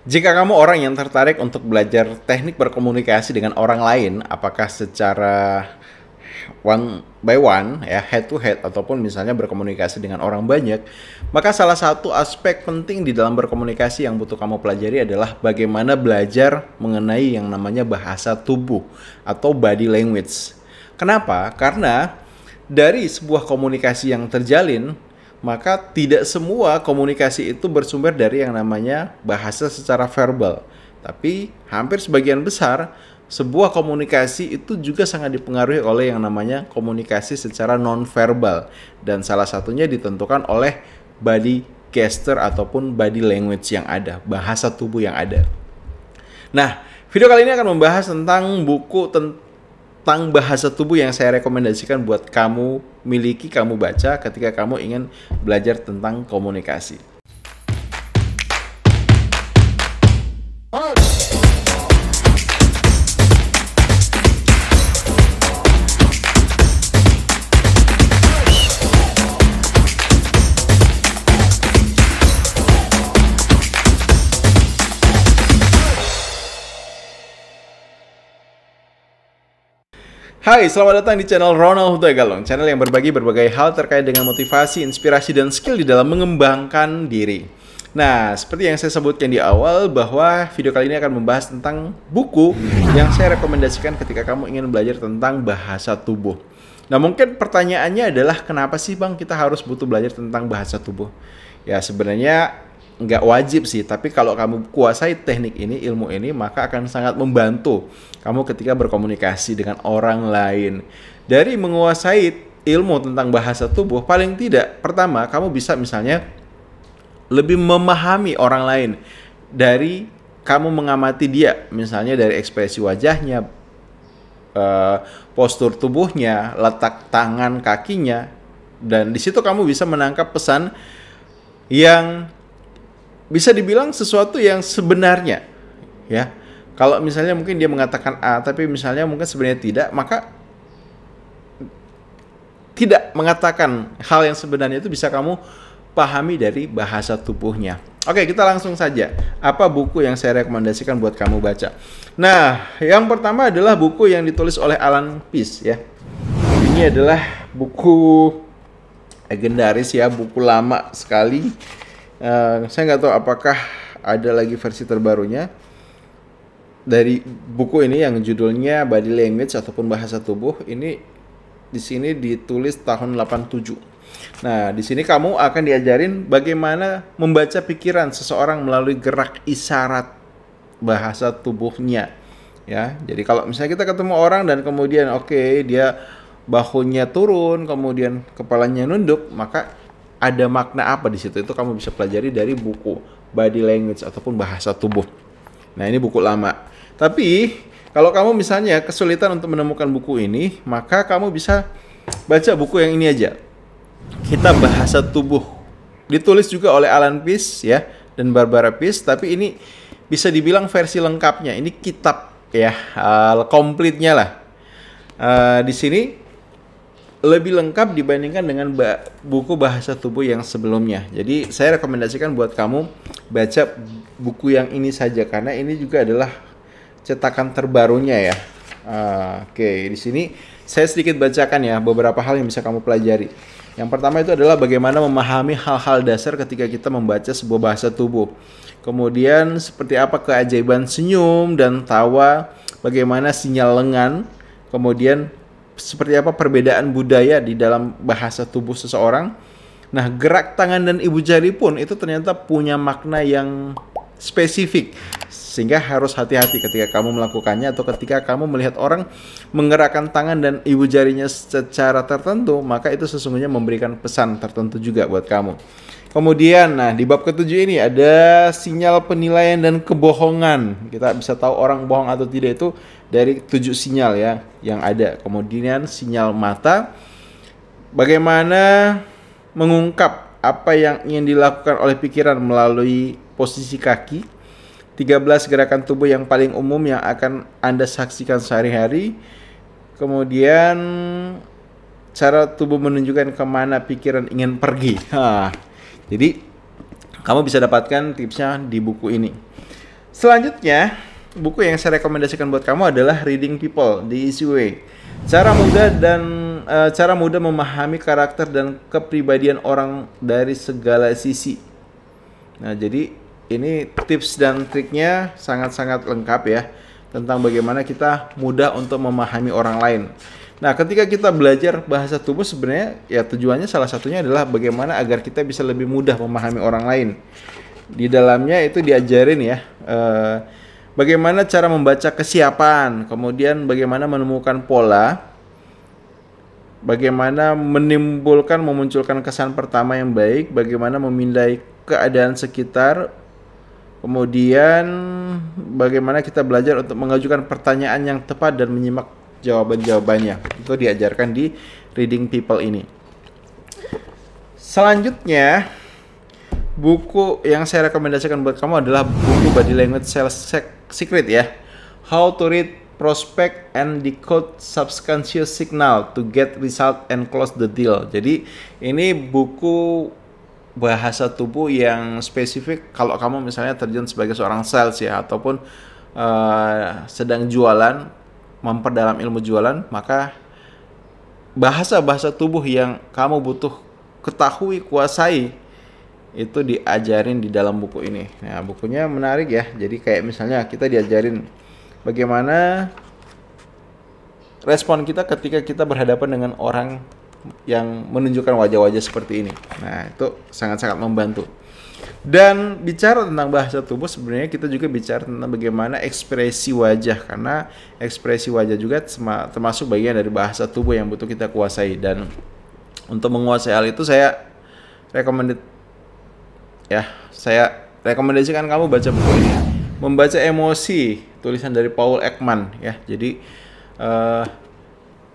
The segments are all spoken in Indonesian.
Jika kamu orang yang tertarik untuk belajar teknik berkomunikasi dengan orang lain, apakah secara one by one, ya, head to head, ataupun misalnya berkomunikasi dengan orang banyak, maka salah satu aspek penting di dalam berkomunikasi yang butuh kamu pelajari adalah bagaimana belajar mengenai yang namanya bahasa tubuh atau body language. Kenapa? Karena dari sebuah komunikasi yang terjalin, maka tidak semua komunikasi itu bersumber dari yang namanya bahasa secara verbal. Tapi hampir sebagian besar sebuah komunikasi itu juga sangat dipengaruhi oleh yang namanya komunikasi secara non-verbal. Dan salah satunya ditentukan oleh body gesture ataupun body language yang ada, bahasa tubuh yang ada. Nah, video kali ini akan membahas tentang buku tentang bahasa tubuh yang saya rekomendasikan buat kamu miliki, kamu baca ketika kamu ingin belajar tentang komunikasi. Hai, selamat datang di channel Ronald Huta-Galung, channel yang berbagi berbagai hal terkait dengan motivasi, inspirasi, dan skill di dalam mengembangkan diri. Nah, seperti yang saya sebutkan di awal bahwa video kali ini akan membahas tentang buku yang saya rekomendasikan ketika kamu ingin belajar tentang bahasa tubuh. Nah, mungkin pertanyaannya adalah kenapa sih Bang kita harus butuh belajar tentang bahasa tubuh? Ya, sebenarnya nggak wajib sih, tapi kalau kamu kuasai teknik ini, ilmu ini, maka akan sangat membantu kamu ketika berkomunikasi dengan orang lain. Dari menguasai ilmu tentang bahasa tubuh, paling tidak, pertama, kamu bisa misalnya lebih memahami orang lain dari kamu mengamati dia, misalnya dari ekspresi wajahnya, postur tubuhnya, letak tangan kakinya, dan di situ kamu bisa menangkap pesan yang bisa dibilang sesuatu yang sebenarnya, ya. Kalau misalnya mungkin dia mengatakan A, tapi misalnya mungkin sebenarnya tidak, maka tidak mengatakan hal yang sebenarnya itu bisa kamu pahami dari bahasa tubuhnya. Oke, kita langsung saja. Apa buku yang saya rekomendasikan buat kamu baca? Nah, yang pertama adalah buku yang ditulis oleh Alan Peace, ya. Ini adalah buku legendaris, ya, buku lama sekali. Saya nggak tahu apakah ada lagi versi terbarunya dari buku ini yang judulnya Body Language ataupun Bahasa Tubuh. Ini di sini ditulis tahun 87. Nah, di sini kamu akan diajarin bagaimana membaca pikiran seseorang melalui gerak isyarat bahasa tubuhnya. Ya, jadi kalau misalnya kita ketemu orang dan kemudian dia bahunya turun, kemudian kepalanya nunduk, maka ada makna apa di situ? Itu kamu bisa pelajari dari buku Body Language ataupun Bahasa Tubuh. Nah, ini buku lama. Tapi kalau kamu misalnya kesulitan untuk menemukan buku ini, maka kamu bisa baca buku yang ini aja. Kitab Bahasa Tubuh. Ditulis juga oleh Alan Peace, ya, dan Barbara Peace, tapi ini bisa dibilang versi lengkapnya. Ini kitab, ya, komplitnya lah. Di sini lebih lengkap dibandingkan dengan buku bahasa tubuh yang sebelumnya. Jadi saya rekomendasikan buat kamu baca buku yang ini saja karena ini juga adalah cetakan terbarunya, ya. Di sini saya sedikit bacakan, ya, beberapa hal yang bisa kamu pelajari. Yang pertama itu adalah bagaimana memahami hal-hal dasar ketika kita membaca sebuah bahasa tubuh. Kemudian seperti apa keajaiban senyum dan tawa, bagaimana sinyal lengan, kemudian seperti apa perbedaan budaya di dalam bahasa tubuh seseorang. Nah, gerak tangan dan ibu jari pun itu ternyata punya makna yang spesifik. Sehingga harus hati-hati ketika kamu melakukannya atau ketika kamu melihat orang menggerakkan tangan dan ibu jarinya secara tertentu, maka itu sesungguhnya memberikan pesan tertentu juga buat kamu. Kemudian, nah, di bab ke-7 ini ada sinyal penilaian dan kebohongan. Kita bisa tahu orang bohong atau tidak itu dari 7 sinyal, ya, yang ada. Kemudian sinyal mata, bagaimana mengungkap apa yang ingin dilakukan oleh pikiran melalui posisi kaki. 13 gerakan tubuh yang paling umum yang akan Anda saksikan sehari-hari. Kemudian cara tubuh menunjukkan kemana pikiran ingin pergi. Jadi kamu bisa dapatkan tipsnya di buku ini. Selanjutnya, buku yang saya rekomendasikan buat kamu adalah Reading People, The Easy Way. Cara mudah memahami karakter dan kepribadian orang dari segala sisi. Nah, jadi ini tips dan triknya sangat-sangat lengkap ya tentang bagaimana kita mudah untuk memahami orang lain. Nah, ketika kita belajar bahasa tubuh sebenarnya ya tujuannya salah satunya adalah bagaimana agar kita bisa lebih mudah memahami orang lain. Di dalamnya itu diajarin ya bagaimana cara membaca kesiapan, kemudian bagaimana menemukan pola, bagaimana memunculkan kesan pertama yang baik, bagaimana memindai keadaan sekitar, kemudian bagaimana kita belajar untuk mengajukan pertanyaan yang tepat dan menyimak jawaban-jawabannya. Itu diajarkan di Reading People ini. Selanjutnya, buku yang saya rekomendasikan buat kamu adalah buku Body Language Sales Secret ya. How to Read, Prospect, and Decode Subconscious Signal to Get Result and Close the Deal. Jadi ini buku bahasa tubuh yang spesifik kalau kamu misalnya terjun sebagai seorang sales ya, ataupun sedang jualan, memperdalam ilmu jualan, maka bahasa-bahasa tubuh yang kamu butuh ketahui, kuasai, itu diajarin di dalam buku ini. Nah, bukunya menarik ya. Jadi kayak misalnya kita diajarin bagaimana respon kita ketika kita berhadapan dengan orang yang menunjukkan wajah-wajah seperti ini. Nah, itu sangat-sangat membantu. Dan bicara tentang bahasa tubuh, sebenarnya kita juga bicara tentang bagaimana ekspresi wajah, karena ekspresi wajah juga termasuk bagian dari bahasa tubuh yang butuh kita kuasai. Dan untuk menguasai hal itu saya rekomendasikan kamu baca buku ini, Membaca Emosi, tulisan dari Paul Ekman ya. Jadi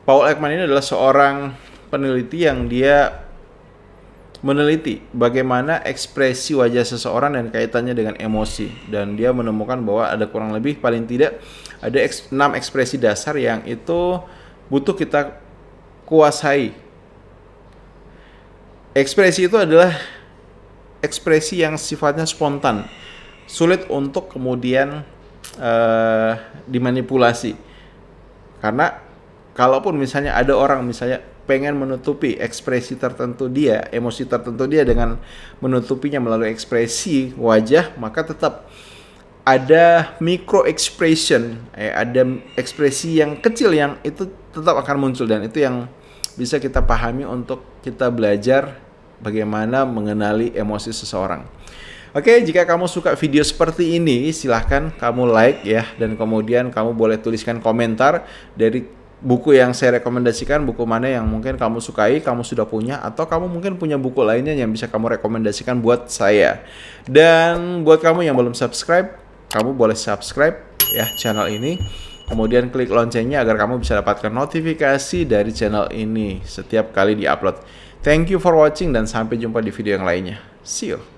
Paul Ekman ini adalah seorang peneliti yang dia meneliti bagaimana ekspresi wajah seseorang dan kaitannya dengan emosi, dan dia menemukan bahwa ada kurang lebih paling tidak ada 6 ekspresi dasar yang itu butuh kita kuasai. Ekspresi itu adalah ekspresi yang sifatnya spontan, sulit untuk kemudian dimanipulasi. Karena kalaupun misalnya ada orang misalnya pengen menutupi ekspresi tertentu dia, emosi tertentu dia dengan menutupinya melalui ekspresi wajah, maka tetap ada micro expression, ada ekspresi yang kecil yang itu tetap akan muncul, dan itu yang bisa kita pahami untuk kita belajar bagaimana mengenali emosi seseorang. Oke, jika kamu suka video seperti ini, silahkan kamu like ya, dan kemudian kamu boleh tuliskan komentar dari buku yang saya rekomendasikan, buku mana yang mungkin kamu sukai, kamu sudah punya, atau kamu mungkin punya buku lainnya yang bisa kamu rekomendasikan buat saya. Dan buat kamu yang belum subscribe, kamu boleh subscribe ya channel ini, kemudian klik loncengnya agar kamu bisa dapatkan notifikasi dari channel ini setiap kali diupload. Thank you for watching dan sampai jumpa di video yang lainnya. See you.